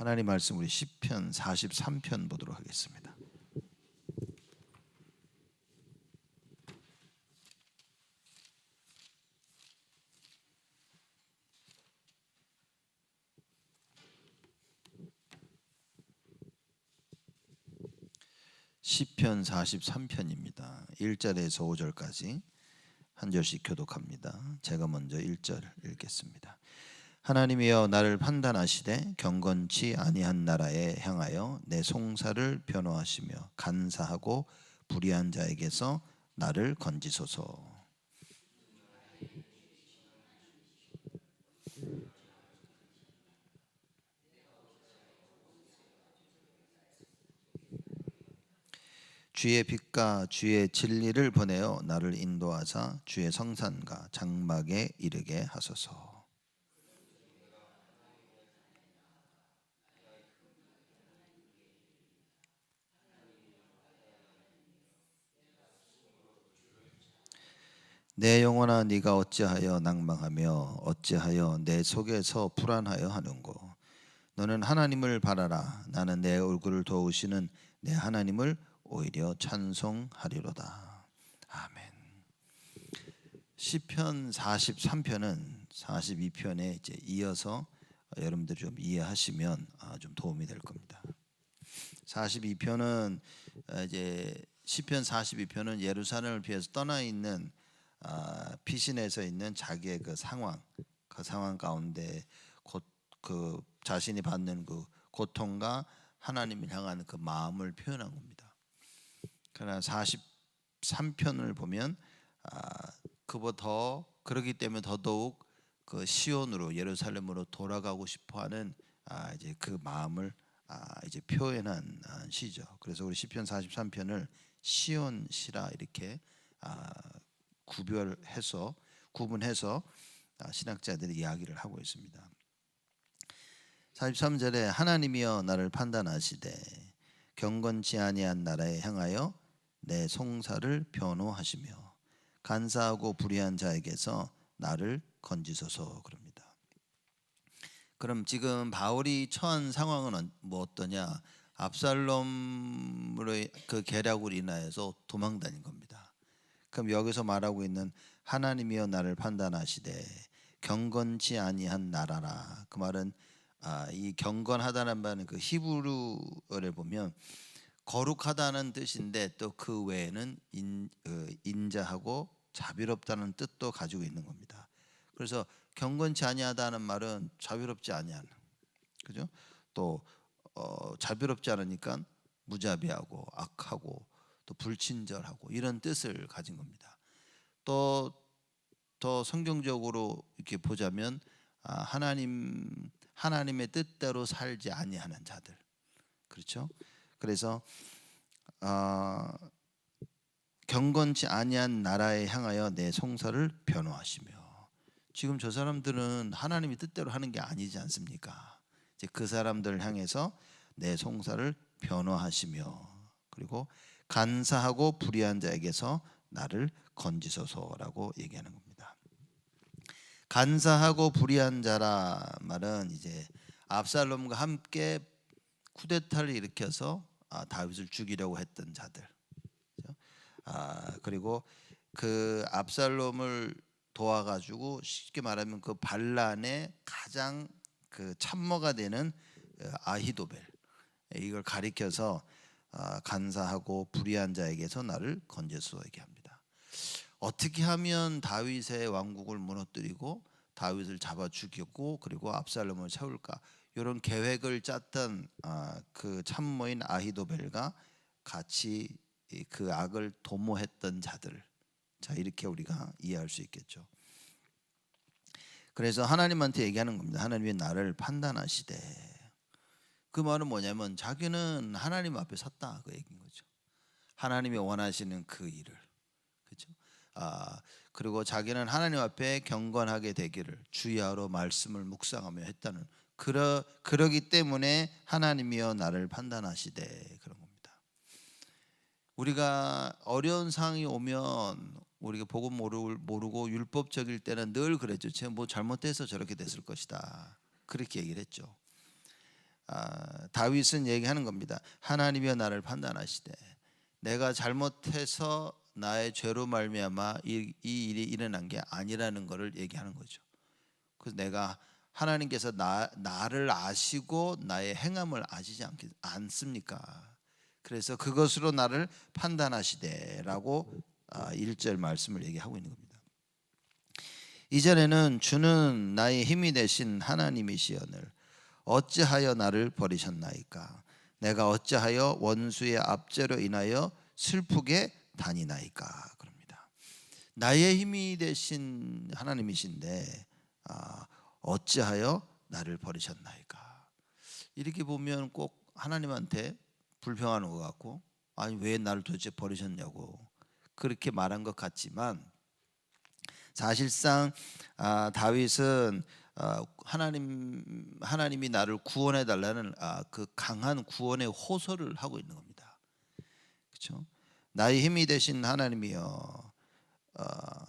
하나님 말씀 우리 시편 43편 보도록 하겠습니다. 시편 43편입니다. 1절에서 5절까지 한 절씩 교독합니다. 제가 먼저 1절 읽겠습니다. 하나님이여 나를 판단하시되 경건치 아니한 나라에 향하여 내 송사를 변호하시며 간사하고 불의한 자에게서 나를 건지소서. 주의 빛과 주의 진리를 보내어 나를 인도하사 주의 성산과 장막에 이르게 하소서. 내 영혼아 네가 어찌하여 낭망하며 어찌하여 내 속에서 불안하여 하는고. 너는 하나님을 바라라. 나는 내 얼굴을 도우시는 내 하나님을 오히려 찬송하리로다. 아멘. 시편 43편은 42편에 이제 이어서 여러분들이 좀 이해하시면 좀 도움이 될 겁니다. 42편은 이제 시편 42편은 예루살렘을 피해서 떠나 있는 피신해서 있는 자기의 그 상황 가운데 그 자신이 받는 그 고통과 하나님을 향한 그 마음을 표현한 겁니다. 그러나 43편을 보면 그보다 더 그러기 때문에 더더욱 그 시온으로 예루살렘으로 돌아가고 싶어하는 이제 그 마음을 이제 표현한 시죠. 그래서 우리 시편 43편을 시온 시라 이렇게 구분해서 신학자들이 이야기를 하고 있습니다. 43절에 하나님이여 나를 판단하시되 경건치 아니한 나라에 향하여 내 송사를 변호하시며 간사하고 불의한 자에게서 나를 건지소서 그럽니다. 그럼 지금 바울이 처한 상황은 뭐 어떠냐? 압살롬의 그 계략으로 인하여서 도망 다닌 겁니다. 그럼 여기서 말하고 있는 하나님이여 나를 판단하시되 경건치 아니한 나라라. 그 말은 이 경건하다는 말은 그 히브리어를 보면 거룩하다는 뜻인데 또 그 외에는 인자하고 자비롭다는 뜻도 가지고 있는 겁니다. 그래서 경건치 아니하다는 말은 자비롭지 아니하는, 그죠? 또 자비롭지 않으니까 무자비하고 악하고 또 불친절하고 이런 뜻을 가진 겁니다. 또 더 성경적으로 이렇게 보자면 하나님의 뜻대로 살지 아니하는 자들, 그렇죠? 그래서 경건치 아니한 나라에 향하여 내 송사를 변호하시며, 지금 저 사람들은 하나님의 뜻대로 하는 게 아니지 않습니까? 이제 그 사람들을 향해서 내 송사를 변호하시며, 그리고 간사하고 불의한 자에게서 나를 건지소서라고 얘기하는 겁니다. 간사하고 불의한 자라 말은 이제 압살롬과 함께 쿠데타를 일으켜서 다윗을 죽이려고 했던 자들. 그리고 그 압살롬을 도와가지고 쉽게 말하면 그 반란의 가장 그 참모가 되는 아히도벨, 이걸 가리켜서 간사하고 불의한 자에게서 나를 건져서 얘기합니다. 어떻게 하면 다윗의 왕국을 무너뜨리고 다윗을 잡아 죽이고 그리고 압살롬을 세울까, 이런 계획을 짰던 그 참모인 아히도벨과 같이 그 악을 도모했던 자들, 자 이렇게 우리가 이해할 수 있겠죠. 그래서 하나님한테 얘기하는 겁니다. 하나님이 나를 판단하시되, 그 말은 뭐냐면 자기는 하나님 앞에 섰다 그 얘기인 거죠. 하나님이 원하시는 그 일을, 그렇죠? 그리고 자기는 하나님 앞에 경건하게 되기를 주야로 말씀을 묵상하며 했다는, 그러기 때문에 하나님이여 나를 판단하시되 그런 겁니다. 우리가 어려운 상황이 오면 우리가 복음 모르고 율법적일 때는 늘 그랬죠. 제가 뭐 잘못해서 저렇게 됐을 것이다, 그렇게 얘기를 했죠. 다윗은 얘기하는 겁니다. 하나님이여 나를 판단하시되 내가 잘못해서 나의 죄로 말미암아 이 일이 일어난 게 아니라는 것을 얘기하는 거죠. 그래서 내가 하나님께서 나를 아시고 나의 행함을 아시지 않습니까? 그래서 그것으로 나를 판단하시되라고 1절 말씀을 얘기하고 있는 겁니다. 이전에는 주는 나의 힘이 되신 하나님이시여늘 어찌하여 나를 버리셨나이까? 내가 어찌하여 원수의 압제로 인하여 슬프게 다니나이까? 그럽니다. 나의 힘이 되신 하나님이신데 어찌하여 나를 버리셨나이까? 이렇게 보면 꼭 하나님한테 불평하는 것 같고, 아니 왜 나를 도대체 버리셨냐고 그렇게 말한 것 같지만, 사실상 다윗은 하나님이 나를 구원해 달라는 그 강한 구원의 호소를 하고 있는 겁니다. 그렇죠? 나의 힘이 되신 하나님이여,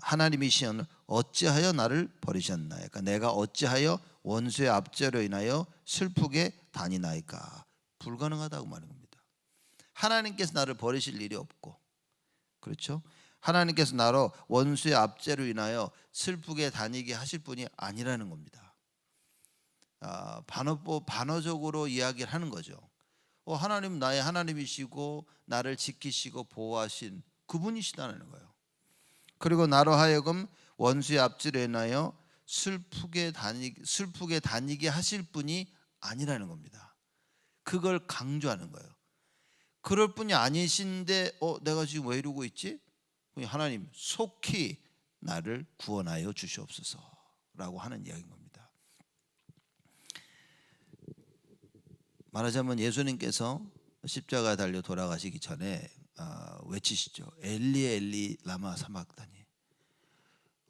하나님이시여 어찌하여 나를 버리셨나이까? 내가 어찌하여 원수의 압제로 인하여 슬프게 다니나이까? 불가능하다고 말하는 겁니다. 하나님께서 나를 버리실 일이 없고, 그렇죠? 하나님께서 나로 원수의 압제로 인하여 슬프게 다니게 하실 분이 아니라는 겁니다. 반어적으로 이야기를 하는 거죠. 하나님 나의 하나님이시고 나를 지키시고 보호하신 그분이시다는 거예요. 그리고 나로 하여금 원수의 압제로 인하여 슬프게 다니게 하실 분이 아니라는 겁니다. 그걸 강조하는 거예요. 그럴 분이 아니신데 내가 지금 왜 이러고 있지? 하나님 속히 나를 구원하여 주시옵소서라고 하는 이야기인 겁니다. 말하자면 예수님께서 십자가에 달려 돌아가시기 전에 외치시죠. 엘리 엘리 라마 사막다니,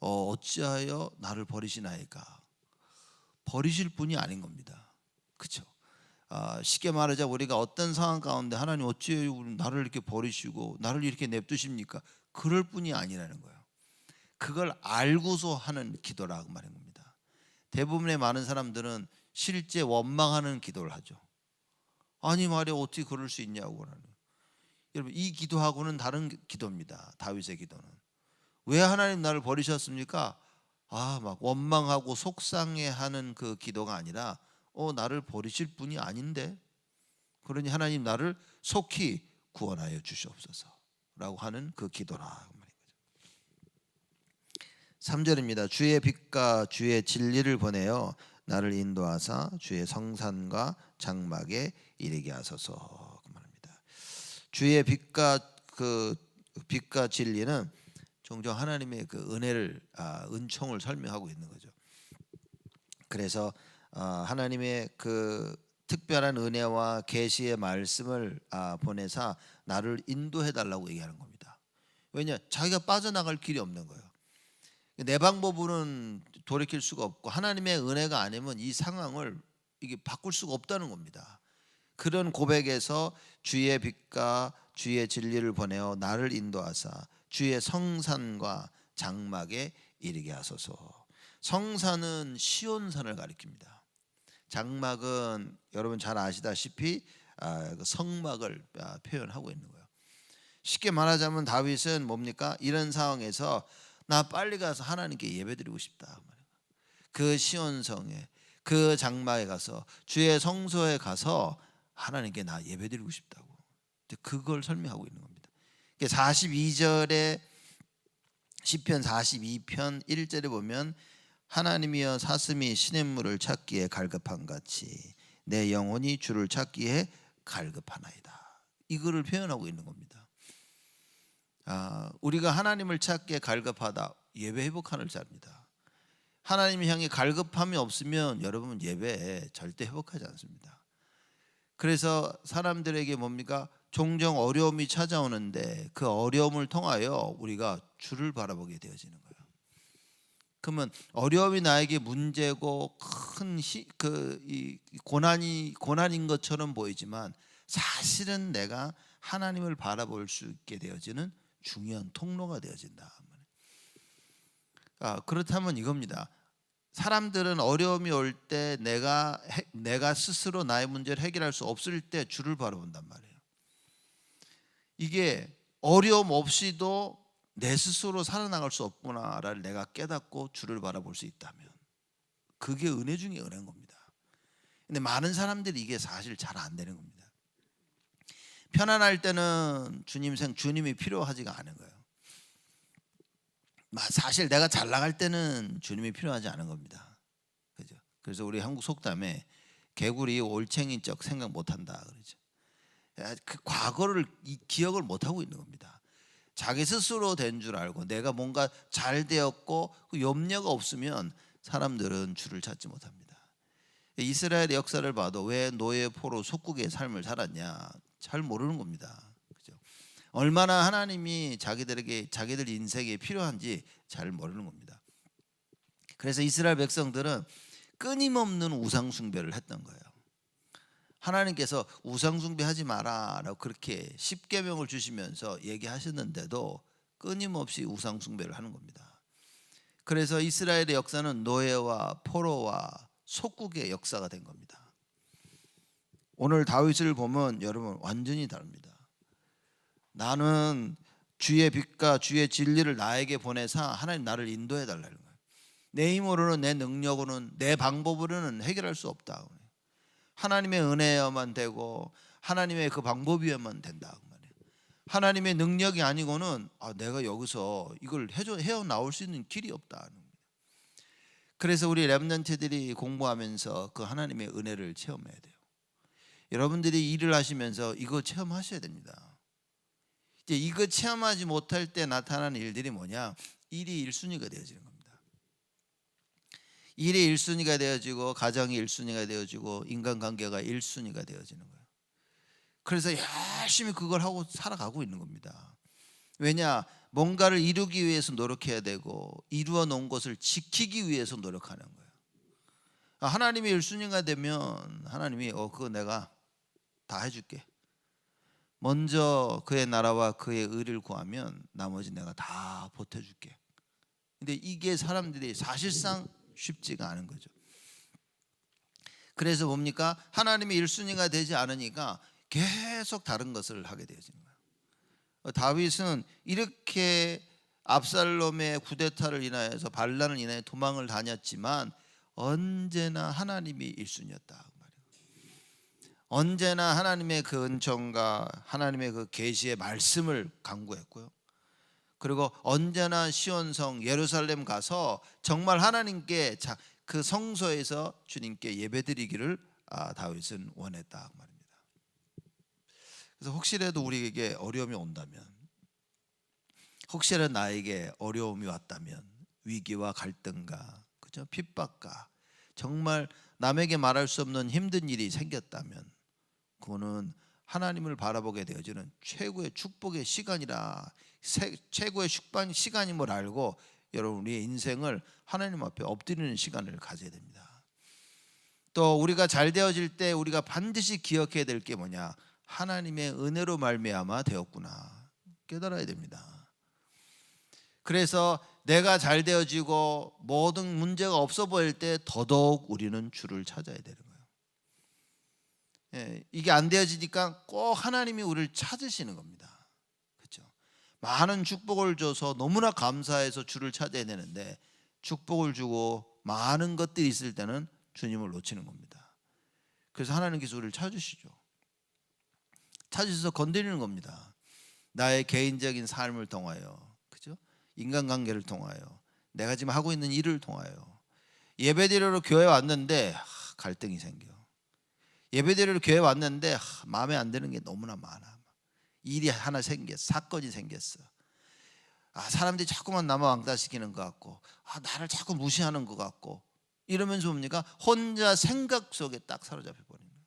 어찌하여 나를 버리시나이까? 버리실 분이 아닌 겁니다. 그렇죠? 쉽게 말하자 우리가 어떤 상황 가운데 하나님 어찌 나를 이렇게 버리시고 나를 이렇게 냅두십니까? 그럴 뿐이 아니라는 거예요. 그걸 알고서 하는 기도라고 말한 겁니다. 대부분의 많은 사람들은 실제 원망하는 기도를 하죠. 아니 말이야 어떻게 그럴 수 있냐고. 여러분 이 기도하고는 다른 기도입니다. 다윗의 기도는 왜 하나님 나를 버리셨습니까? 막 원망하고 속상해하는 그 기도가 아니라 나를 버리실 분이 아닌데, 그러니 하나님 나를 속히 구원하여 주시옵소서라고 하는 그 기도라 말인 거죠. 3절입니다. 주의 빛과 주의 진리를 보내어 나를 인도하사 주의 성산과 장막에 이르게 하소서 그 말입니다. 주의 빛과 진리는 종종 하나님의 그 은혜를 은총을 설명하고 있는 거죠. 그래서 하나님의 그 특별한 은혜와 계시의 말씀을 보내사 나를 인도해 달라고 얘기하는 겁니다. 왜냐? 자기가 빠져나갈 길이 없는 거예요. 내 방법으로는 돌이킬 수가 없고 하나님의 은혜가 아니면 이 상황을 이게 바꿀 수가 없다는 겁니다. 그런 고백에서 주의 빛과 주의 진리를 보내어 나를 인도하사 주의 성산과 장막에 이르게 하소서. 성산은 시온산을 가리킵니다. 장막은 여러분 잘 아시다시피 성막을 표현하고 있는 거예요. 쉽게 말하자면 다윗은 뭡니까? 이런 상황에서 나 빨리 가서 하나님께 예배드리고 싶다. 그 시온성에 그 장막에 가서 주의 성소에 가서 하나님께 나 예배드리고 싶다고. 그걸 설명하고 있는 겁니다. 42절에 시편 42편 1절에 보면 하나님이여 사슴이 시냇물을 찾기에 갈급한 같이 내 영혼이 주를 찾기에 갈급하나이다. 이거를 표현하고 있는 겁니다. 우리가 하나님을 찾기에 갈급하다. 예배 회복하는 자입니다. 하나님을 향해 갈급함이 없으면 여러분 예배에 절대 회복하지 않습니다. 그래서 사람들에게 뭡니까? 종종 어려움이 찾아오는데 그 어려움을 통하여 우리가 주를 바라보게 되어지는 거예요. 그러면 어려움이 나에게 문제고 큰 고난인 것처럼 보이지만 사실은 내가 하나님을 바라볼 수 있게 되어지는 중요한 통로가 되어진다. 그렇다면 이겁니다. 사람들은 어려움이 올 때 내가 스스로 나의 문제를 해결할 수 없을 때 주를 바라본단 말이에요. 이게 어려움 없이도 내 스스로 살아나갈 수 없구나를 내가 깨닫고 주를 바라볼 수 있다면 그게 은혜 중에 은혜인 겁니다. 근데 많은 사람들이 이게 사실 잘 안 되는 겁니다. 편안할 때는 주님이 필요하지가 않은 거예요. 사실 내가 잘 나갈 때는 주님이 필요하지 않은 겁니다. 그죠? 그래서 우리 한국 속담에 개구리 올챙이 쩍 생각 못한다 그러죠. 그 과거를 기억을 못하고 있는 겁니다. 자기 스스로 된 줄 알고 내가 뭔가 잘 되었고 그 염려가 없으면 사람들은 주를 찾지 못합니다. 이스라엘의 역사를 봐도 왜 노예 포로 속국의 삶을 살았냐 잘 모르는 겁니다. 그죠? 얼마나 하나님이 자기들 인생에 필요한지 잘 모르는 겁니다. 그래서 이스라엘 백성들은 끊임없는 우상 숭배를 했던 거예요. 하나님께서 우상 숭배하지 마라라고 그렇게 십계명을 주시면서 얘기하셨는데도 끊임없이 우상 숭배를 하는 겁니다. 그래서 이스라엘의 역사는 노예와 포로와 속국의 역사가 된 겁니다. 오늘 다윗을 보면 여러분 완전히 다릅니다. 나는 주의 빛과 주의 진리를 나에게 보내사 하나님 나를 인도해 달라는 거예요. 내 힘으로는 내 능력으로는 내 방법으로는 해결할 수 없다. 하나님의 은혜여만 되고 하나님의 그 방법이어만 된다. 하나님의 능력이 아니고는 내가 여기서 이걸 헤어나올 수 있는 길이 없다. 그래서 우리 렘넌트들이 공부하면서 그 하나님의 은혜를 체험해야 돼요. 여러분들이 일을 하시면서 이거 체험하셔야 됩니다. 이제 이거 체험하지 못할 때 나타나는 일들이 뭐냐? 일이 1순위가 되어지는 겁니다. 일이 1순위가 되어지고 가정이 1순위가 되어지고 인간관계가 1순위가 되어지는 거예요. 그래서 열심히 그걸 하고 살아가고 있는 겁니다. 왜냐? 뭔가를 이루기 위해서 노력해야 되고 이루어 놓은 것을 지키기 위해서 노력하는 거예요. 하나님이 1순위가 되면 하나님이 그거 내가 다 해줄게. 먼저 그의 나라와 그의 의를 구하면 나머지 내가 다 보태줄게. 근데 이게 사람들이 사실상 쉽지가 않은 거죠. 그래서 뭡니까? 하나님이 1순위가 되지 않으니까 계속 다른 것을 하게 되어지는 거예요. 다윗은 이렇게 압살롬의 쿠데타를 인하여서 반란을 인하여 도망을 다녔지만 언제나 하나님이 1순위였다. 언제나 하나님의 그 은총과 하나님의 그 계시의 말씀을 강구했고요. 그리고 언제나 시온성 예루살렘 가서 정말 하나님께 그 성소에서 주님께 예배드리기를 다윗은 원했다 말입니다. 그래서 혹시라도 우리에게 어려움이 온다면, 혹시라도 나에게 어려움이 왔다면, 위기와 갈등과 그죠? 핍박과 정말 남에게 말할 수 없는 힘든 일이 생겼다면 그거는 하나님을 바라보게 되어지는 최고의 축복의 시간이라 최고의 시간임을 알고 여러분 우리의 인생을 하나님 앞에 엎드리는 시간을 가져야 됩니다. 또 우리가 잘 되어질 때 우리가 반드시 기억해야 될 게 뭐냐? 하나님의 은혜로 말미암아 되었구나 깨달아야 됩니다. 그래서 내가 잘 되어지고 모든 문제가 없어 보일 때 더더욱 우리는 주를 찾아야 되는 거예요. 이게 안 되어지니까 꼭 하나님이 우리를 찾으시는 겁니다. 그렇죠? 많은 축복을 줘서 너무나 감사해서 주를 찾아야 되는데 축복을 주고 많은 것들이 있을 때는 주님을 놓치는 겁니다. 그래서 하나님께서 우리를 찾으시죠. 찾으셔서 건드리는 겁니다. 나의 개인적인 삶을 통하여, 그죠? 인간관계를 통하여, 내가 지금 하고 있는 일을 통하여. 예배드리러 교회 왔는데 갈등이 생겨. 예배드리러 교회 왔는데 마음에 안 드는 게 너무나 많아. 일이 하나 생겼어. 사건이 생겼어. 사람들이 자꾸만 나만 왕따시키는 것 같고 나를 자꾸 무시하는 것 같고 이러면서 뭡니까? 혼자 생각 속에 딱 사로잡혀 버리는 거예요.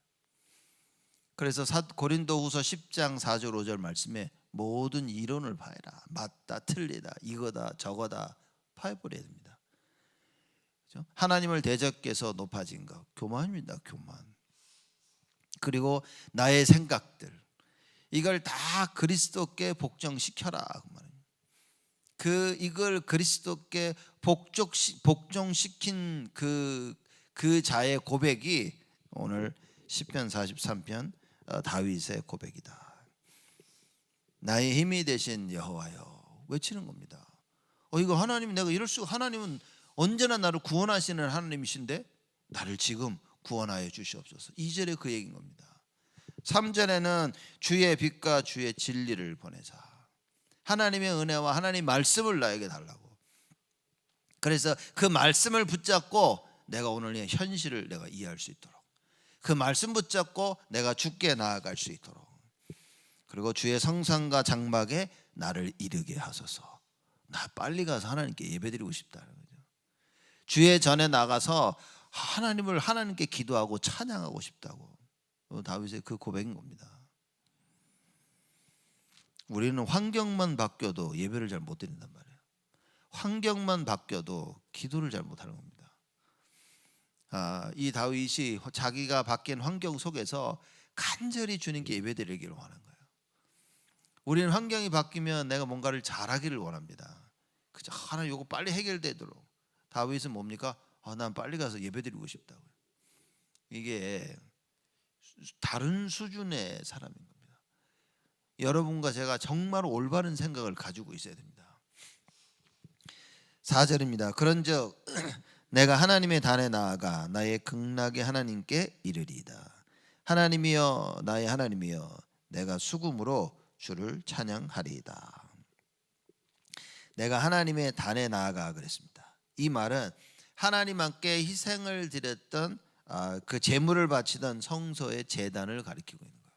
그래서 고린도후서 10장 4절 5절 말씀에 모든 이론을 파해라. 맞다 틀리다 이거다 저거다 파해버려야 됩니다. 그렇죠? 하나님을 대적해서 높아진 것 교만입니다. 교만. 그리고 나의 생각들 이걸 다 그리스도께 복종시켜라. 그 이걸 그리스도께 복종시킨 그 자의 고백이 오늘 시편 43편 다윗의 고백이다. 나의 힘이 되신 여호와여 외치는 겁니다. 이거 하나님, 내가 이럴 수가, 하나님은 언제나 나를 구원하시는 하나님이신데 나를 지금 구원하여 주시옵소서. 2절에 그 얘기인 겁니다. 3절에는 주의 빛과 주의 진리를 보내사, 하나님의 은혜와 하나님 말씀을 나에게 달라고. 그래서 그 말씀을 붙잡고 내가 오늘의 현실을 내가 이해할 수 있도록, 그 말씀 붙잡고 내가 주께 나아갈 수 있도록, 그리고 주의 성상과 장막에 나를 이르게 하소서. 나 빨리 가서 하나님께 예배드리고 싶다는 거죠. 주의 전에 나가서 하나님께 기도하고 찬양하고 싶다고. 다윗의 그 고백인 겁니다. 우리는 환경만 바뀌어도 예배를 잘 못 드린단 말이에요. 환경만 바뀌어도 기도를 잘 못하는 겁니다. 이 다윗이 자기가 바뀐 환경 속에서 간절히 주님께 예배드리기를 원하는 거예요. 우리는 환경이 바뀌면 내가 뭔가를 잘하기를 원합니다. 그저 하나 요거 빨리 해결되도록. 다윗은 뭡니까? 난 빨리 가서 예배드리고 싶다고요. 이게 다른 수준의 사람인 겁니다. 여러분과 제가 정말 올바른 생각을 가지고 있어야 됩니다. 4절입니다. 그런즉 내가 하나님의 단에 나아가 나의 극락의 하나님께 이르리이다. 하나님이여 나의 하나님이여 내가 수금으로 주를 찬양하리이다. 내가 하나님의 단에 나아가 그랬습니다. 이 말은 하나님 함께 희생을 드렸던 그 제물을 바치던 성소의 제단을 가리키고 있는 거예요.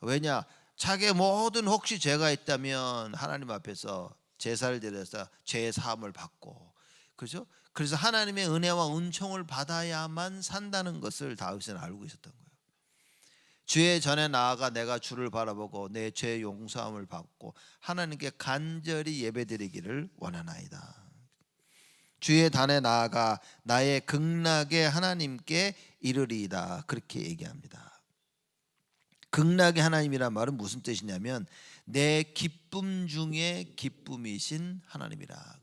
왜냐? 자기의 모든 혹시 죄가 있다면 하나님 앞에서 제사를 드려서 죄의 사함을 받고, 그렇죠? 그래서 하나님의 은혜와 은총을 받아야만 산다는 것을 다윗은 알고 있었던 거예요. 주의 전에 나아가 내가 주를 바라보고 내 죄 용서함을 받고 하나님께 간절히 예배드리기를 원하나이다. 주의 단에 나아가 나의 극락의 하나님께 이르리이다. 그렇게 얘기합니다. 극락의 하나님이란 말은 무슨 뜻이냐면 내 기쁨 중에 기쁨이신 하나님이라 말이에요.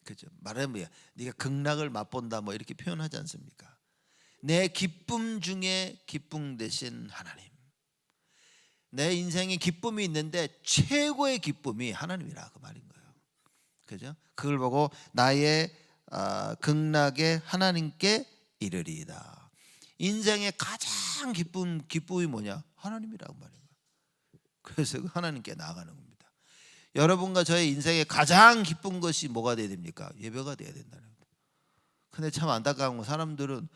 그죠? 말하면 뭐야? 네가 극락을 맛본다 뭐 이렇게 표현하지 않습니까? 내 기쁨 중에 기쁨 되신 하나님. 내 인생에 기쁨이 있는데 최고의 기쁨이 하나님이라 그 말인 거예요. 그죠? 그걸 보고 나의 극락의 하나님께 이르리이다. 인생의 가장 기쁨이 뭐냐? 하나님이라고 말이에요. 그래서 하나님께 나아가는 겁니다. 여러분과 저의 인생의 가장 기쁜 것이 뭐가 돼야 됩니까? 예배가 돼야 된다는 겁니다. 근데 참 안타까운 건 사람들은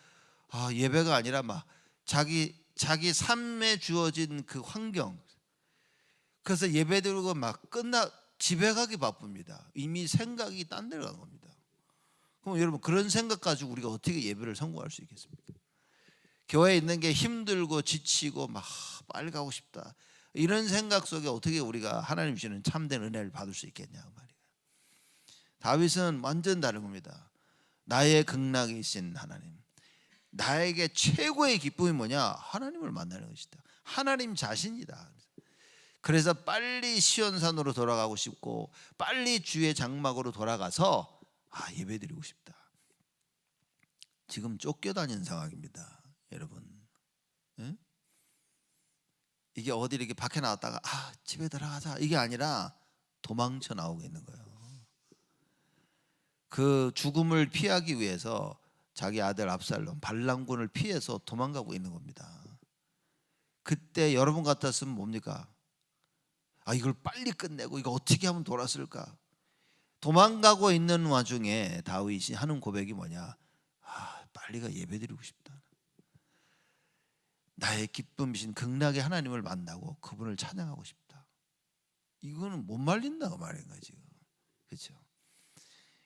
예배가 아니라 막 자기 삶에 주어진 그 환경, 그래서 예배드리고 막 집에 가기 바쁩니다. 이미 생각이 딴 데로 간 겁니다. 그럼 여러분 그런 생각 가지고 우리가 어떻게 예배를 성공할 수 있겠습니까? 교회에 있는 게 힘들고 지치고 막 빨리 가고 싶다, 이런 생각 속에 어떻게 우리가 하나님 주시는 참된 은혜를 받을 수 있겠냐 말이에요. 다윗은 완전 다른 겁니다. 나의 극락이신 하나님, 나에게 최고의 기쁨이 뭐냐? 하나님을 만나는 것이다. 하나님 자신이다. 그래서 빨리 시온산으로 돌아가고 싶고 빨리 주의 장막으로 돌아가서 예배드리고 싶다. 지금 쫓겨다니는 상황입니다, 여러분. 네? 이게 어디 이렇게 밖에 나왔다가 집에 들어가자 이게 아니라 도망쳐 나오고 있는 거예요. 그 죽음을 피하기 위해서 자기 아들 압살롬 반란군을 피해서 도망가고 있는 겁니다. 그때 여러분 같았으면 뭡니까? 이걸 빨리 끝내고 이거 어떻게 하면 돌았을까? 도망가고 있는 와중에 다윗이 하는 고백이 뭐냐? 빨리가 예배드리고 싶다. 나의 기쁨이신 극락의 하나님을 만나고 그분을 찬양하고 싶다. 이거는 못 말린다고 말인 거지. 그렇죠?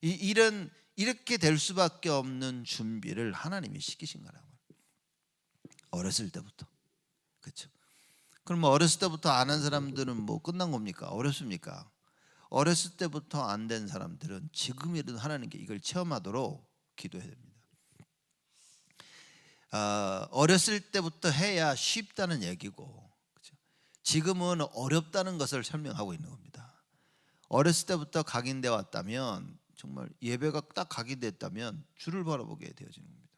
이렇게 될 수밖에 없는 준비를 하나님이 시키신 거라고. 어렸을 때부터. 그렇죠? 그럼 어렸을 때부터 안 한 사람들은 뭐 끝난 겁니까? 어렵습니까? 어렸을 때부터 안 된 사람들은 지금이라도 하나님께 이걸 체험하도록 기도해야 됩니다. 어렸을 때부터 해야 쉽다는 얘기고, 그렇죠? 지금은 어렵다는 것을 설명하고 있는 겁니다. 어렸을 때부터 각인돼 왔다면, 정말 예배가 딱 각인됐다면 주를 바라보게 되어지는 겁니다.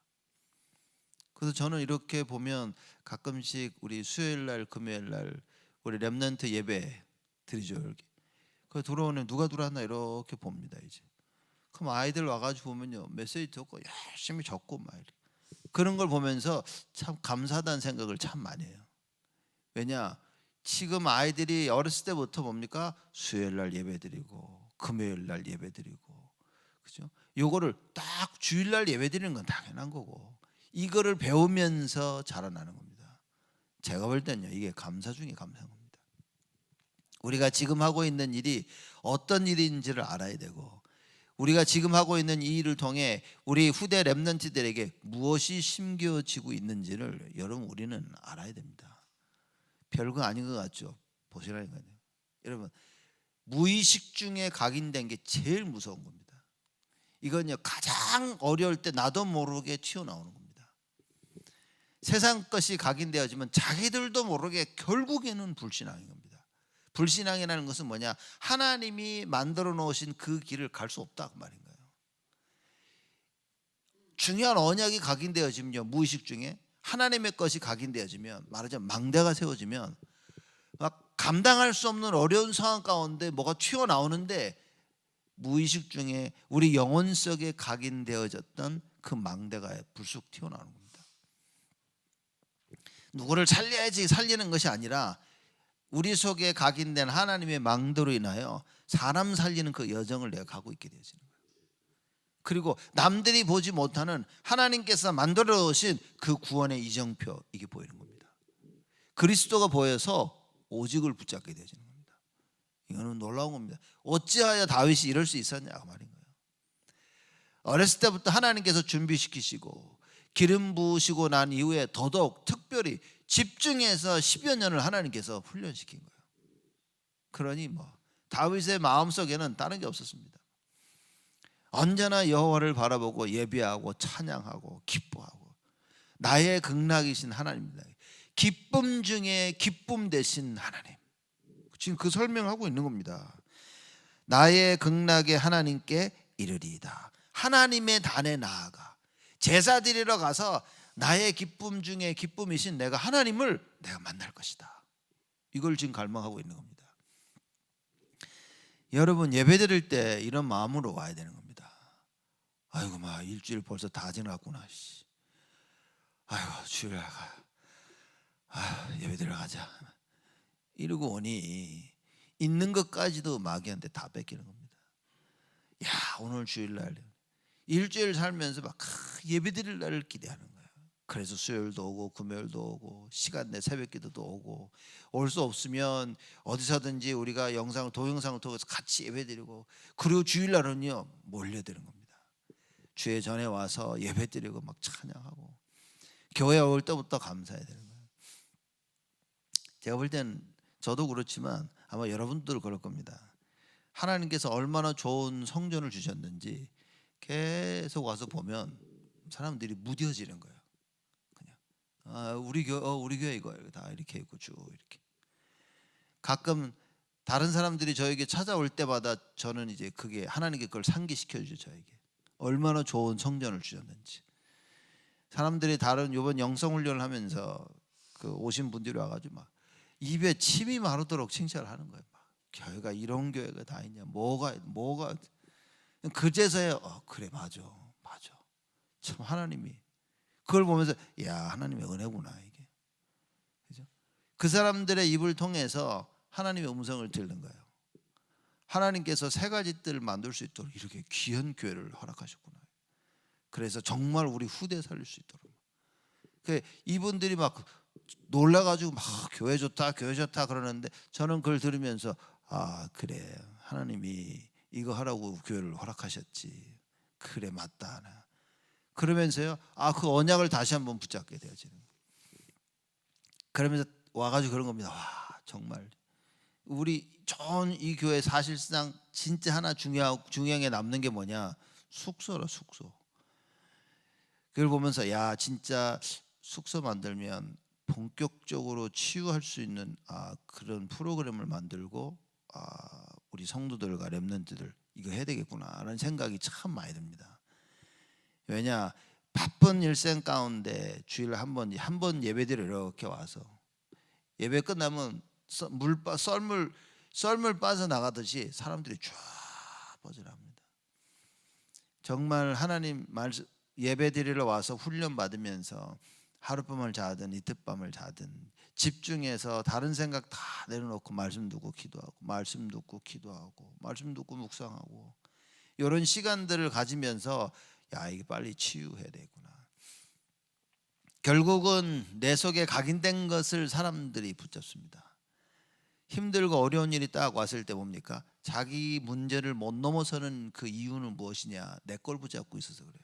그래서 저는 이렇게 보면 가끔씩 우리 수요일 날, 금요일 날 우리 렘넌트 예배 드리죠. 이렇게 그 들어오는 누가 들어왔나 이렇게 봅니다. 이제 그럼 아이들 와가지고 보면요, 메시지 듣고 열심히 적고 막 이렇게. 그런 걸 보면서 참 감사하다는 생각을 참 많이 해요. 왜냐, 지금 아이들이 어렸을 때부터 뭡니까? 수요일 날 예배드리고 금요일 날 예배드리고, 그죠? 요거를 딱 주일 날 예배드리는 건 당연한 거고, 이거를 배우면서 자라나는 겁니다. 제가 볼 때는요, 이게 감사 중에 감사한 겁니다. 우리가 지금 하고 있는 일이 어떤 일인지를 알아야 되고, 우리가 지금 하고 있는 이 일을 통해 우리 후대 렘넌트들에게 무엇이 심겨지고 있는지를 여러분 우리는 알아야 됩니다. 별거 아닌 것 같죠? 보시라니까요. 여러분, 무의식 중에 각인된 게 제일 무서운 겁니다. 이건요, 가장 어려울 때 나도 모르게 튀어나오는 겁니다. 세상 것이 각인되어지면 자기들도 모르게 결국에는 불신앙인 겁니다. 불신앙이라는 것은 뭐냐? 하나님이 만들어 놓으신 그 길을 갈 수 없다 그 말인 거예요. 중요한 언약이 각인되어지면요, 무의식 중에 하나님의 것이 각인되어지면, 말하자면 망대가 세워지면 막 감당할 수 없는 어려운 상황 가운데 뭐가 튀어나오는데, 무의식 중에 우리 영혼 속에 각인되어졌던 그 망대가 불쑥 튀어나오는 겁니다. 누구를 살려야지 살리는 것이 아니라 우리 속에 각인된 하나님의 망대로 인하여 사람 살리는 그 여정을 내가 가고 있게 되어지는 거예요. 그리고 남들이 보지 못하는 하나님께서 만들어 놓으신 그 구원의 이정표, 이게 보이는 겁니다. 그리스도가 보여서 오직을 붙잡게 되어지는 겁니다. 이거는 놀라운 겁니다. 어찌하여 다윗이 이럴 수 있었냐 그 말인 거예요. 어렸을 때부터 하나님께서 준비시키시고 기름 부으시고 난 이후에 더더욱 특별히 집중해서 10여 년을 하나님께서 훈련시킨 거예요. 그러니 뭐 다윗의 마음속에는 다른 게 없었습니다. 언제나 여호와를 바라보고 예배하고 찬양하고 기뻐하고, 나의 극락이신 하나님입니다. 기쁨 중에 기쁨 되신 하나님, 지금 그 설명하고 있는 겁니다. 나의 극락의 하나님께 이르리이다. 하나님의 단에 나아가 제사 드리러 가서 나의 기쁨 중에 기쁨이신 내가 하나님을 내가 만날 것이다. 이걸 지금 갈망하고 있는 겁니다. 여러분, 예배 드릴 때 이런 마음으로 와야 되는 겁니다. 아이고 막 일주일 벌써 다 지났구나. 아이고 주일 가. 예배 드리러 가자. 이러고 오니 있는 것까지도 마귀한테 다 뺏기는 겁니다. 야, 오늘 주일날 일주일 살면서 막 예배 드릴 날을 기대하는 거예요. 그래서 수요일도 오고 금요일도 오고 시간 내 새벽기도도 오고, 올 수 없으면 어디서든지 우리가 동영상을 통해서 같이 예배 드리고, 그리고 주일날은요 몰려드는 겁니다. 주에 전에 와서 예배 드리고 막 찬양하고, 교회 올 때부터 감사해야 되는 거예요. 제가 볼 땐 저도 그렇지만 아마 여러분들도 그럴 겁니다. 하나님께서 얼마나 좋은 성전을 주셨는지 계속 와서 보면 사람들이 무뎌지는 거예요. 그냥 우리 교회 이거예요. 다 이렇게 있고 쭉 이렇게. 가끔 다른 사람들이 저에게 찾아올 때마다 저는 이제 그게 하나님께 그걸 상기시켜 주죠. 저에게 얼마나 좋은 성전을 주셨는지. 사람들이 다른 이번 영성 훈련을 하면서 그 오신 분들이 와가지고 막 입에 침이 마르도록 칭찬을 하는 거예요. 막 교회가 이런 교회가 다 있냐, 뭐가 그제서야 그래 맞아 참 하나님이 그걸 보면서 야, 하나님의 은혜구나 이게. 그죠? 그 사람들의 입을 통해서 하나님의 음성을 듣는 거예요. 하나님께서 세 가지 뜰을 만들 수 있도록 이렇게 귀한 교회를 허락하셨구나. 그래서 정말 우리 후대 살릴 수 있도록. 이분들이 막 놀라가지고 막 교회 좋다 그러는데, 저는 그걸 들으면서 그래 하나님이 이거 하라고 교회를 허락하셨지. 그래 맞다. 그러면서요 그 언약을 다시 한번 붙잡게 되어지는. 그러면서 와가지고 그런 겁니다. 와, 정말 우리 전 이 교회 사실상 진짜 하나 중요하게 남는 게 뭐냐, 숙소라 숙소. 그걸 보면서 야, 진짜 숙소 만들면 본격적으로 치유할 수 있는 그런 프로그램을 만들고 우리 성도들과 렘넌트들 이거 해야 되겠구나라는 생각이 참 많이 듭니다. 왜냐, 바쁜 일생 가운데 주일에 한 번 예배드리러 이렇게 와서 예배 끝나면 썰물 빠져나가듯이 사람들이 쫙 빠져나갑니다. 정말 하나님 말씀 예배드리러 와서 훈련 받으면서 하룻밤을 자든 이틀밤을 자든 집중해서 다른 생각 다 내려놓고 말씀 듣고 기도하고 말씀 듣고 기도하고 말씀 듣고 묵상하고 이런 시간들을 가지면서 야, 이게 빨리 치유해야 되구나. 결국은 내 속에 각인된 것을 사람들이 붙잡습니다. 힘들고 어려운 일이 딱 왔을 때 뭡니까? 자기 문제를 못 넘어서는 그 이유는 무엇이냐? 내 걸 붙잡고 있어서 그래요.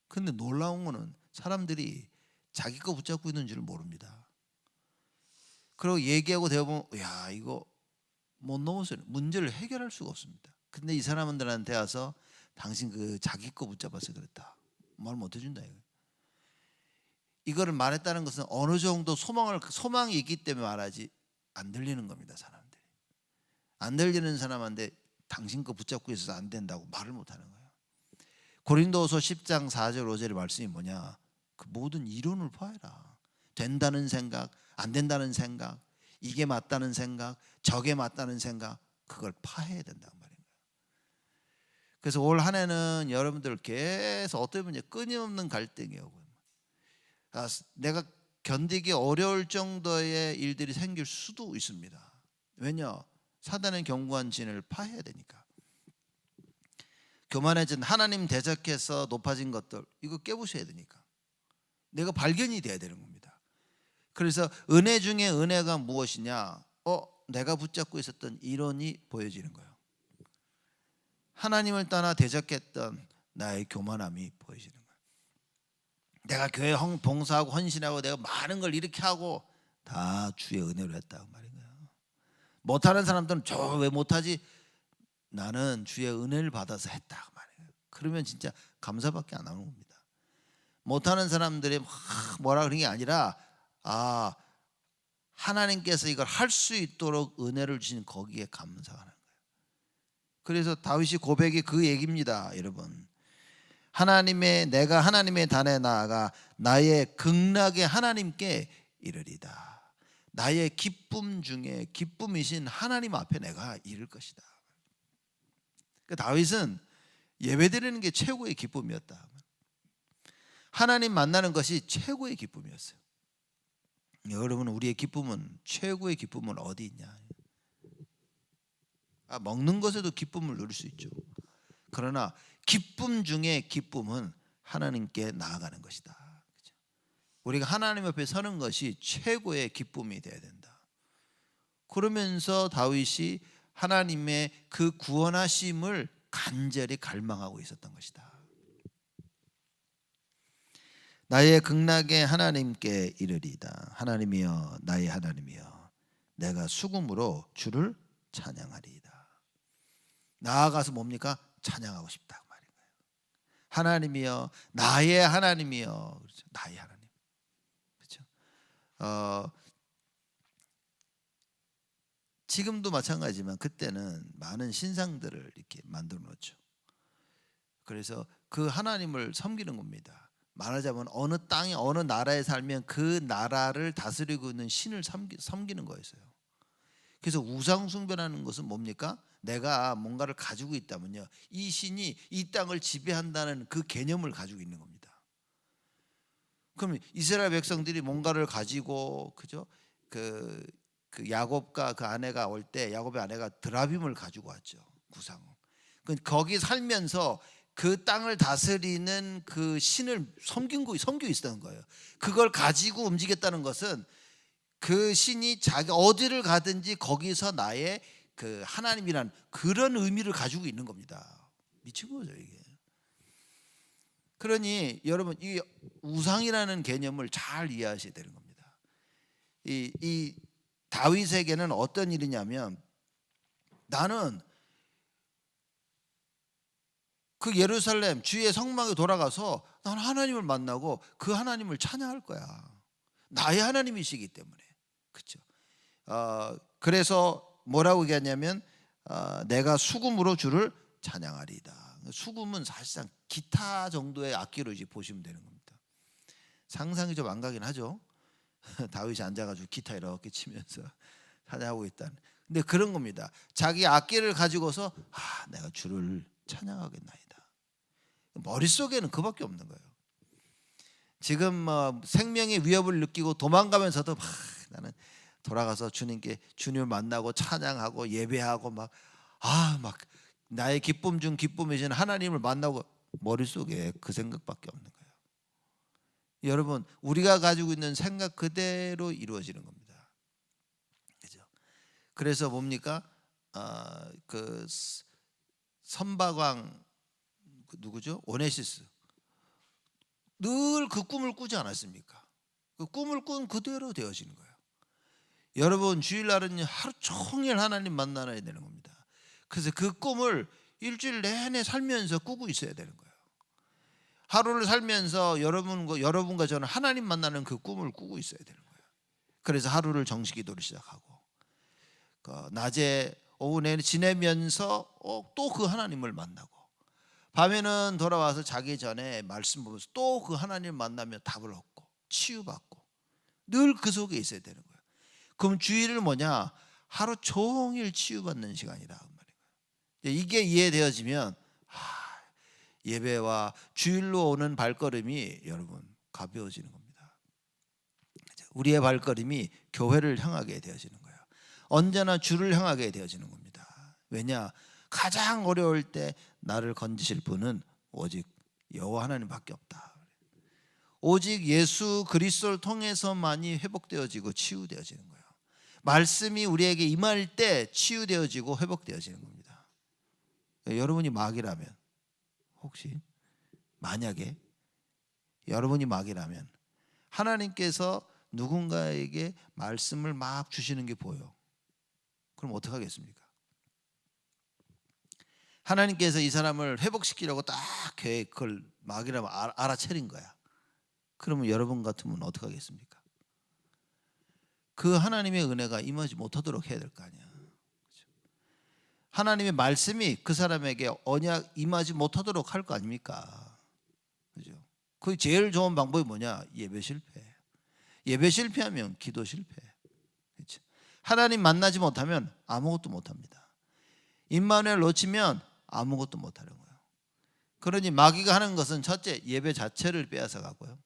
근데 놀라운 거는 사람들이 자기 거 붙잡고 있는 줄 모릅니다. 그리고 얘기하고 대보면 야, 이거 못 넘어서는 문제를 해결할 수가 없습니다. 근데 이 사람들한테 와서 당신 그 자기 거 붙잡아서 그랬다, 말 못 해준다. 이거를 말했다는 것은 어느 정도 소망이 있기 때문에 말하지, 안 들리는 겁니다. 사람들이 안 들리는 사람한테 당신 거 붙잡고 있어서 안 된다고 말을 못 하는 거예요. 고린도서 10장 4절 5절의 말씀이 뭐냐? 그 모든 이론을 파해라. 된다는 생각, 안 된다는 생각, 이게 맞다는 생각, 저게 맞다는 생각, 그걸 파해야 된다는 말인 거예요. 그래서 올 한 해는 여러분들 계속 어떻게 보면 끊임없는 갈등이 오고, 내가 견디기 어려울 정도의 일들이 생길 수도 있습니다. 왜냐? 사단의 견고한 진을 파해야 되니까. 교만해진 하나님 대적해서 높아진 것들, 이거 깨부셔야 되니까. 내가 발견이 돼야 되는 겁니다. 그래서 은혜 중에 은혜가 무엇이냐? 내가 붙잡고 있었던 이론이 보여지는 거예요. 하나님을 떠나 대적했던 나의 교만함이 보여지는 거예요. 내가 교회 봉사하고 헌신하고 내가 많은 걸 이렇게 하고 다 주의 은혜로 했다고 말인 거예요. 못하는 사람들은 저 왜 못하지? 나는 주의 은혜를 받아서 했다고 말이에요. 그러면 진짜 감사밖에 안 나오는 겁니다. 못하는 사람들이 뭐라 그런 게 아니라 하나님께서 이걸 할 수 있도록 은혜를 주신 거기에 감사하는 거예요. 그래서 다윗이 고백이 그 얘기입니다. 여러분, 내가 하나님의 단에 나아가 나의 극락의 하나님께 이르리다. 나의 기쁨 중에 기쁨이신 하나님 앞에 내가 이를 것이다. 그러니까 다윗은 예배드리는 게 최고의 기쁨이었다. 하나님 만나는 것이 최고의 기쁨이었어요. 여러분, 우리의 기쁨은, 최고의 기쁨은 어디 있냐? 먹는 것에도 기쁨을 누릴 수 있죠. 그러나 기쁨 중에 기쁨은 하나님께 나아가는 것이다. 그렇죠? 우리가 하나님 앞에 서는 것이 최고의 기쁨이 되어야 된다. 그러면서 다윗이 하나님의 그 구원하심을 간절히 갈망하고 있었던 것이다. 나의 극락의 하나님께 이르리다. 하나님이여, 나의 하나님이여, 내가 수금으로 주를 찬양하리이다. 나아가서 뭡니까? 찬양하고 싶다 말인 거예요. 하나님이여, 나의 하나님이여. 그렇죠? 나의 하나님. 그렇죠? 지금도 마찬가지지만 그때는 많은 신상들을 이렇게 만들어 놓죠. 그래서 그 하나님을 섬기는 겁니다. 말하자면 어느 땅에 어느 나라에 살면 그 나라를 다스리고 있는 신을 섬기는 거였어요. 그래서 우상 숭배라는 것은 뭡니까? 내가 뭔가를 가지고 있다면요, 이 신이 이 땅을 지배한다는 그 개념을 가지고 있는 겁니다. 그럼 이스라엘 백성들이 뭔가를 가지고, 그죠? 그 야곱과 그 아내가 올 때 야곱의 아내가 드라빔을 가지고 왔죠. 구상을. 거기 살면서 그 땅을 다스리는 그 신을 섬기고 있었던 거예요. 그걸 가지고 움직였다는 것은 그 신이 자기 어디를 가든지 거기서 나의 그 하나님이란 그런 의미를 가지고 있는 겁니다. 미친 거죠 이게. 그러니 여러분, 이 우상이라는 개념을 잘 이해하셔야 되는 겁니다. 이 다윗에게는 어떤 일이냐면, 나는 그 예루살렘 주의 성막에 돌아가서 난 하나님을 만나고 그 하나님을 찬양할 거야. 나의 하나님이시기 때문에. 그렇죠? 그래서 뭐라고 얘기하냐면 내가 수금으로 주를 찬양하리이다. 수금은 사실상 기타 정도의 악기로 이제 보시면 되는 겁니다. 상상이 좀 안 가긴 하죠. 다윗이 앉아가지고 기타 이렇게 치면서 찬양하고 있다는. 근데 그런 겁니다. 자기 악기를 가지고서 내가 주를 찬양하겠나이다. 머릿속에는 그밖에 없는 거예요. 지금 생명의 위협을 느끼고 도망가면서도 나는 돌아가서 주님께 주님을 만나고 찬양하고 예배하고 막 나의 기쁨 중 기쁨이신 하나님을 만나고 머릿속에 그 생각밖에 없는 거예요. 여러분, 우리가 가지고 있는 생각 그대로 이루어지는 겁니다. 그죠? 그래서 뭡니까? 그 선박왕 누구죠? 오네시스 늘 그 꿈을 꾸지 않았습니까? 그 꿈을 꾼 그대로 되어지는 거예요. 여러분, 주일날은 하루 종일 하나님 만나야 되는 겁니다. 그래서 그 꿈을 일주일 내내 살면서 꾸고 있어야 되는 거예요. 하루를 살면서 여러분과 저는 하나님 만나는 그 꿈을 꾸고 있어야 되는 거예요. 그래서 하루를 정식 기도를 시작하고 낮에 오후 내내 지내면서 또 그 하나님을 만나고 밤에는 돌아와서 자기 전에 말씀 보면서 또 그 하나님을 만나며 답을 얻고 치유받고 늘 그 속에 있어야 되는 거예요. 그럼 주일은 뭐냐? 하루 종일 치유받는 시간이다 그 말이에요. 이게 이해되어지면 예배와 주일로 오는 발걸음이 여러분 가벼워지는 겁니다. 우리의 발걸음이 교회를 향하게 되어지는 거예요. 언제나 주를 향하게 되어지는 겁니다. 왜냐? 가장 어려울 때 나를 건지실 분은 오직 여호와 하나님밖에 없다. 오직 예수 그리스도를 통해서만이 회복되어지고 치유되어지는 거예요. 말씀이 우리에게 임할 때 치유되어지고 회복되어지는 겁니다. 여러분이 마귀라면, 혹시 만약에 여러분이 마귀라면 하나님께서 누군가에게 말씀을 막 주시는 게 보여. 그럼 어떻게 하겠습니까? 하나님께서 이 사람을 회복시키려고 딱 그걸 마귀라면 알아차린 거야. 그러면 여러분 같으면 어떻게 하겠습니까? 그 하나님의 은혜가 임하지 못하도록 해야 될 거 아니야. 그렇죠? 하나님의 말씀이 그 사람에게 언약 임하지 못하도록 할 거 아닙니까? 그죠? 그 제일 좋은 방법이 뭐냐? 예배 실패. 예배 실패하면 기도 실패. 그렇죠? 하나님 만나지 못하면 아무것도 못합니다. 임마누엘 놓치면 아무것도 못하는 거예요. 그러니 마귀가 하는 것은 첫째, 예배 자체를 빼앗아 가고요.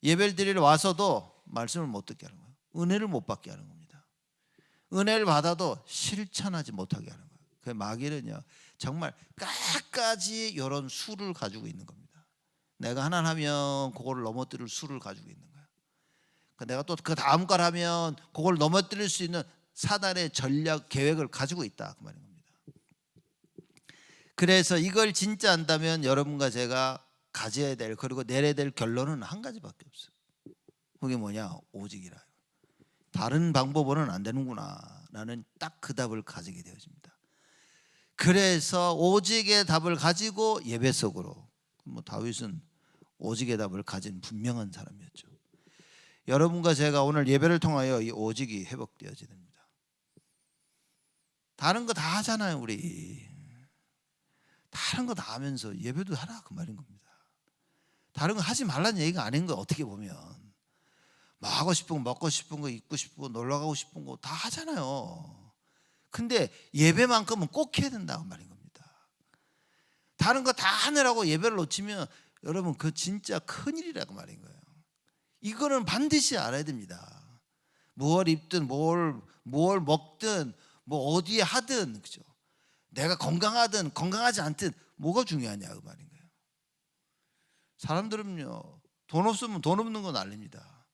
예배를 드리러 와서도 말씀을 못 듣게 하는 거예요. 은혜를 못 받게 하는 겁니다. 은혜를 받아도 실천하지 못하게 하는 거예요. 그 마귀는요, 정말 끝까지 이런 수를 가지고 있는 겁니다. 내가 하나 하면 그거를 넘어뜨릴 수를 가지고 있는 거예요. 내가 또 그 다음 걸 하면 그걸 넘어뜨릴 수 있는 사단의 전략 계획을 가지고 있다 그 말인 겁니다. 그래서 이걸 진짜 안다면 여러분과 제가 가져야 될, 그리고 내려야 될 결론은 한 가지밖에 없어요. 그게 뭐냐? 오직이라. 다른 방법으로는 안 되는구나 라는 딱 그 답을 가지게 되어집니다. 그래서 오직의 답을 가지고 예배 속으로, 다윗은 오직의 답을 가진 분명한 사람이었죠. 여러분과 제가 오늘 예배를 통하여 이 오직이 회복되어야 됩니다. 다른 거 다 하잖아요. 우리 다른 거 다 하면서 예배도 하라 그 말인 겁니다. 다른 거 하지 말라는 얘기가 아닌 거예요. 어떻게 보면 뭐 하고 싶은 거, 먹고 싶은 거, 입고 싶은 거, 놀러 가고 싶은 거 다 하잖아요. 근데 예배만큼은 꼭 해야 된다고 말인 겁니다. 다른 거 다 하느라고 예배를 놓치면 여러분 그 진짜 큰일이라고 말인 거예요. 이거는 반드시 알아야 됩니다. 뭘 입든 뭘 먹든 뭐 어디에 하든, 그죠? 내가 건강하든 건강하지 않든 뭐가 중요하냐 그 말인 거예요. 사람들은요, 돈 없으면 돈 없는 거 난립니다.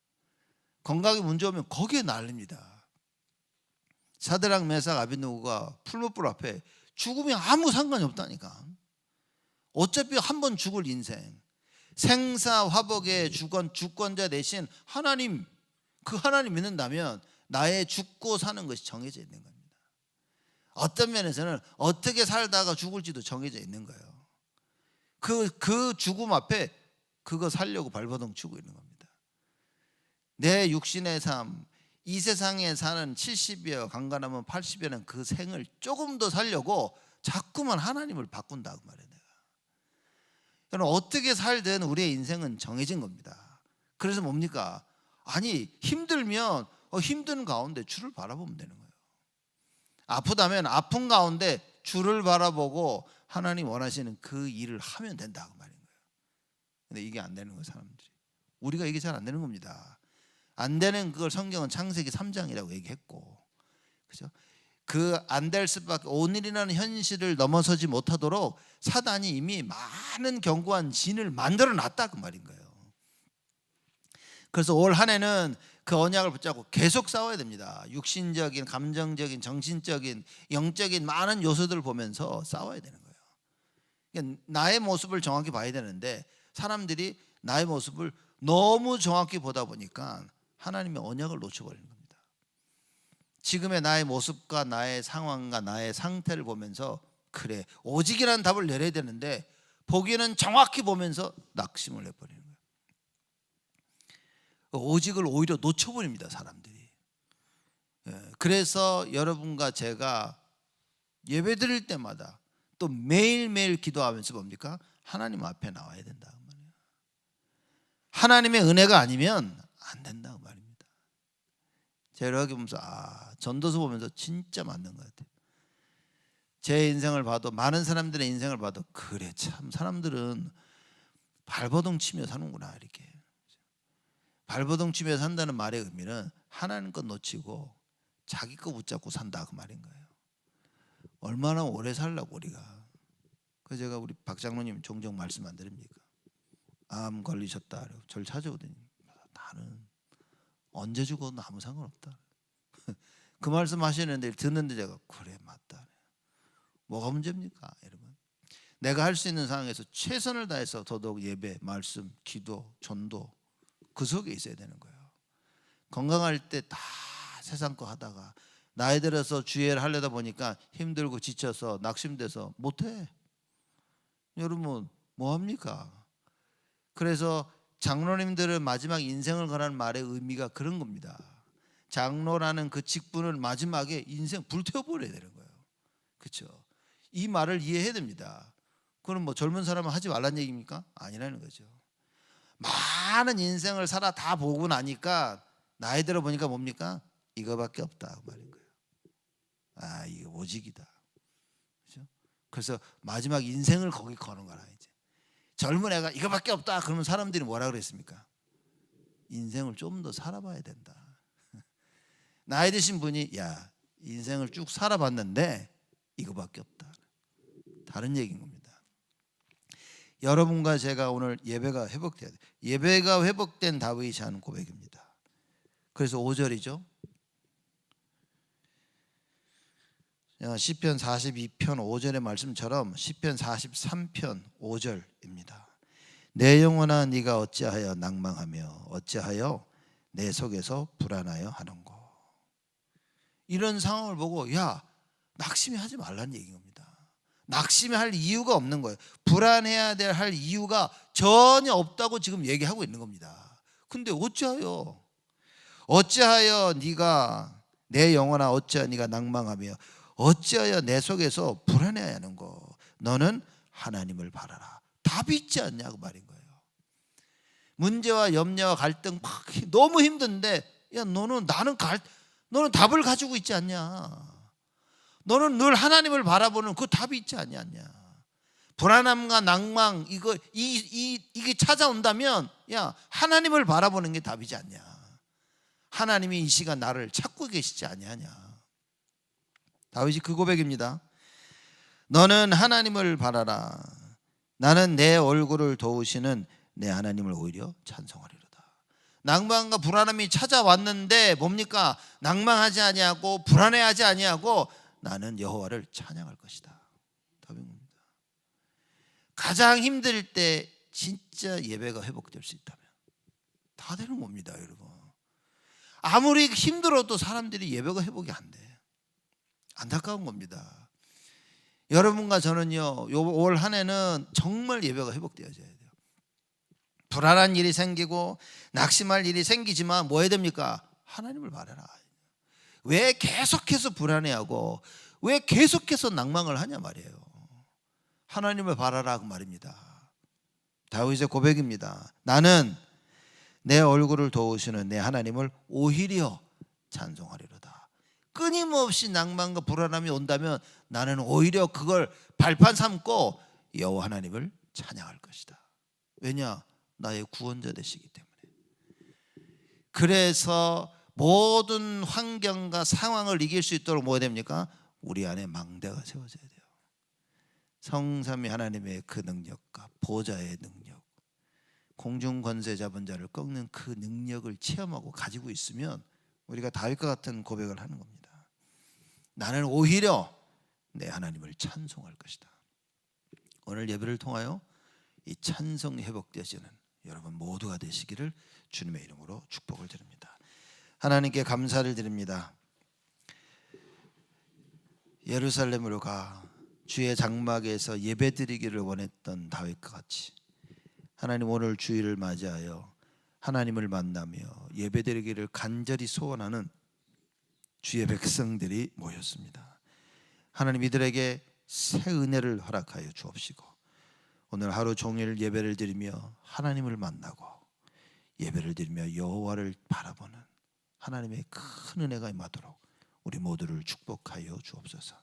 건강에 문제 오면 거기에 난립니다. 사드락 메삭 아벳느고가 풀무불 앞에 죽으면 아무 상관이 없다니까. 어차피 한 번 죽을 인생, 생사화복의 주권자 대신 하나님, 그 하나님 믿는다면 나의 죽고 사는 것이 정해져 있는 겁니다. 어떤 면에서는 어떻게 살다가 죽을지도 정해져 있는 거예요. 그 죽음 앞에 그거 살려고 발버둥 치고 있는 겁니다. 내 육신의 삶, 이 세상에 사는 70여 강간하면 80여는 그 생을 조금 더 살려고 자꾸만 하나님을 바꾼다 그 말이에요. 여러분 어떻게 살든 우리의 인생은 정해진 겁니다. 그래서 뭡니까? 아니 힘들면 힘든 가운데 주를 바라보면 되는 거예요. 아프다면 아픈 가운데 주를 바라보고 하나님 원하시는 그 일을 하면 된다 그 말인 거예요. 근데 이게 안 되는 거예요. 사람들이. 우리가 이게 잘 안 되는 겁니다. 안 되는 그걸 성경은 창세기 3장이라고 얘기했고, 그죠? 그 안 될 수밖에 오늘이라는 현실을 넘어서지 못하도록 사단이 이미 많은 견고한 진을 만들어 놨다 그 말인 거예요. 그래서 올 한 해는 그 언약을 붙잡고 계속 싸워야 됩니다. 육신적인, 감정적인, 정신적인, 영적인 많은 요소들을 보면서 싸워야 되는 거예요. 그러니까 나의 모습을 정확히 봐야 되는데 사람들이 나의 모습을 너무 정확히 보다 보니까 하나님의 언약을 놓쳐버리는 겁니다. 지금의 나의 모습과 나의 상황과 나의 상태를 보면서 그래 오직이라는 답을 내려야 되는데 보기에는 정확히 보면서 낙심을 해버리는 거예요. 오직을 오히려 놓쳐버립니다 사람들이. 그래서 여러분과 제가 예배 드릴 때마다 또 매일매일 기도하면서 뭡니까? 하나님 앞에 나와야 된다 그 말이에요. 하나님의 은혜가 아니면 안 된다 그 말입니다. 제가 이렇게 보면서 전도서 보면서 진짜 맞는 것 같아요. 제 인생을 봐도 많은 사람들의 인생을 봐도 그래 참 사람들은 발버둥 치며 사는구나 이렇게. 발버둥 치며 산다는 말의 의미는 하나님 것 놓치고 자기 거 붙잡고 산다 그 말인 거예요. 얼마나 오래 살라고 우리가. 그래서 제가 우리 박 장로님 종종 말씀 안 드립니까? 암 걸리셨다 저를 찾아오더니 나는 언제 죽어도 아무 상관없다. 그 말씀 하시는데 듣는데 제가 그래 맞다. 뭐가 문제입니까 여러분? 내가 할 수 있는 상황에서 최선을 다해서 더더욱 예배, 말씀, 기도, 전도 그 속에 있어야 되는 거예요. 건강할 때 다 세상 거 하다가 나이 들어서 주의를 하려다 보니까 힘들고 지쳐서 낙심돼서 못해. 여러분 뭐합니까? 그래서 장로님들은 마지막 인생을 거라는 말의 의미가 그런 겁니다. 장로라는 그 직분을 마지막에 인생 불태워버려야 되는 거예요. 그렇죠? 이 말을 이해해야 됩니다. 그럼 뭐 젊은 사람은 하지 말란 얘기입니까? 아니라는 거죠. 많은 인생을 살아 다 보고 나니까 나이 들어 보니까 뭡니까? 이거밖에 없다 그 말인 거예요. 이게 오직이다. 그렇죠? 그래서 마지막 인생을 거기 거는 거라 이제. 젊은 애가 이거밖에 없다 그러면 사람들이 뭐라 그랬습니까? 인생을 좀 더 살아봐야 된다. 나이 드신 분이 야 인생을 쭉 살아봤는데 이거밖에 없다. 다른 얘기인 겁니다. 여러분과 제가 오늘 예배가 회복돼야 돼요. 예배가 회복된 다윗이 하는 고백입니다. 그래서 5절이죠. 시편 42편 5절의 말씀처럼 시편 43편 5절입니다. 내 영혼아 네가 어찌하여 낭망하며 어찌하여 내 속에서 불안하여 하는고. 이런 상황을 보고 야 낙심이 하지 말라는 얘기인 겁니다. 낙심해 할 이유가 없는 거예요. 불안해야 할 이유가 전혀 없다고 지금 얘기하고 있는 겁니다. 근데 어찌하여 네가 내 영혼아 어찌하여 네가 낭망하며 어찌하여 내 속에서 불안해야 하는고. 너는 하나님을 바라라. 답이 있지 않냐고 말인 거예요. 문제와 염려와 갈등 막 너무 힘든데 야 너는 답을 가지고 있지 않냐. 너는 늘 하나님을 바라보는 그 답이 있지 않냐. 불안함과 낭망 이게 찾아온다면 야 하나님을 바라보는 게 답이지 않냐. 하나님이 이 시간 나를 찾고 계시지 않냐냐. 다윗이 그 고백입니다. 너는 하나님을 바라라. 나는 내 얼굴을 도우시는 내 하나님을 오히려 찬송하리로다. 낭만과 불안함이 찾아왔는데 뭡니까? 낭만하지 아니하고 불안해하지 아니하고 나는 여호와를 찬양할 것이다. 답입니다. 가장 힘들 때 진짜 예배가 회복될 수 있다면 다 되는 겁니다, 여러분. 아무리 힘들어도 사람들이 예배가 회복이 안 돼. 안타까운 겁니다. 여러분과 저는요, 올 한 해는 정말 예배가 회복되어져야 돼요. 불안한 일이 생기고 낙심할 일이 생기지만 뭐 해야 됩니까? 하나님을 바라라. 왜 계속해서 불안해하고 왜 계속해서 낭망을 하냐 말이에요. 하나님을 바라라 그 말입니다. 다윗의 고백입니다. 나는 내 얼굴을 도우시는 내 하나님을 오히려 찬송하리로다. 끊임없이 낭만과 불안함이 온다면 나는 오히려 그걸 발판 삼고 여호와 하나님을 찬양할 것이다. 왜냐? 나의 구원자 되시기 때문에. 그래서 모든 환경과 상황을 이길 수 있도록 뭐가 됩니까? 우리 안에 망대가 세워져야 돼요. 성삼위 하나님의 그 능력과 보좌의 능력, 공중 권세 잡은 자를 꺾는 그 능력을 체험하고 가지고 있으면 우리가 다윗과 같은 고백을 하는 겁니다. 나는 오히려 내 하나님을 찬송할 것이다. 오늘 예배를 통하여 이 찬송이 회복되시는 여러분 모두가 되시기를 주님의 이름으로 축복을 드립니다. 하나님께 감사를 드립니다. 예루살렘으로 가 주의 장막에서 예배드리기를 원했던 다윗과 같이 하나님 오늘 주일을 맞이하여 하나님을 만나며 예배드리기를 간절히 소원하는 주의 백성들이 모였습니다. 하나님 이들에게 새 은혜를 허락하여 주옵시고 오늘 하루 종일 예배를 드리며 하나님을 만나고 예배를 드리며 여호와를 바라보는 하나님의 큰 은혜가 임하도록 우리 모두를 축복하여 주옵소서.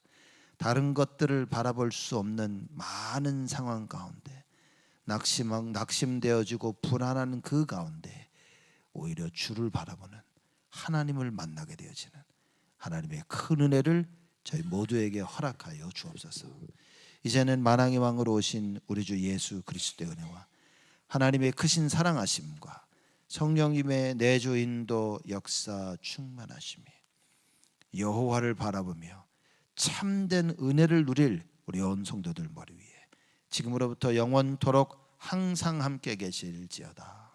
다른 것들을 바라볼 수 없는 많은 상황 가운데 낙심되어지고 불안한 그 가운데 오히려 주를 바라보는 하나님을 만나게 되어지는 하나님의 큰 은혜를 저희 모두에게 허락하여 주옵소서. 이제는 만왕의 왕으로 오신 우리 주 예수 그리스도의 은혜와 하나님의 크신 사랑하심과 성령님의 내주 인도 역사 충만하심이 여호와를 바라보며 참된 은혜를 누릴 우리 온 성도들 머리 위에 지금으로부터 영원토록 항상 함께 계실지어다.